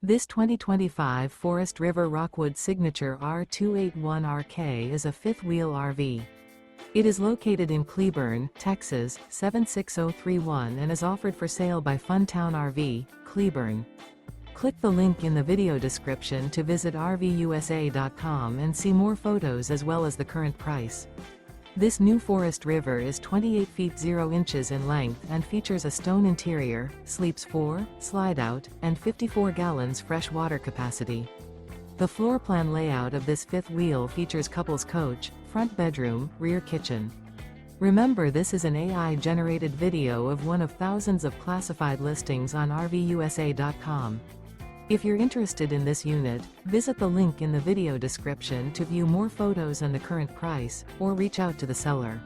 This 2025 Forest River Rockwood Signature R281RK is a fifth-wheel RV. It is located in Cleburne, Texas, 76031 and is offered for sale by Funtown RV, Cleburne. Click the link in the video description to visit RVUSA.com and see more photos as well as the current price. This new Forest River is 28 feet 0 inches in length and features a stone interior, sleeps 4, slide-out, and 54 gallons fresh water capacity. The floor plan layout of this fifth wheel features couples coach, front bedroom, rear kitchen. Remember, this is an AI-generated video of one of thousands of classified listings on RVUSA.com. If you're interested in this unit, visit the link in the video description to view more photos and the current price, or reach out to the seller.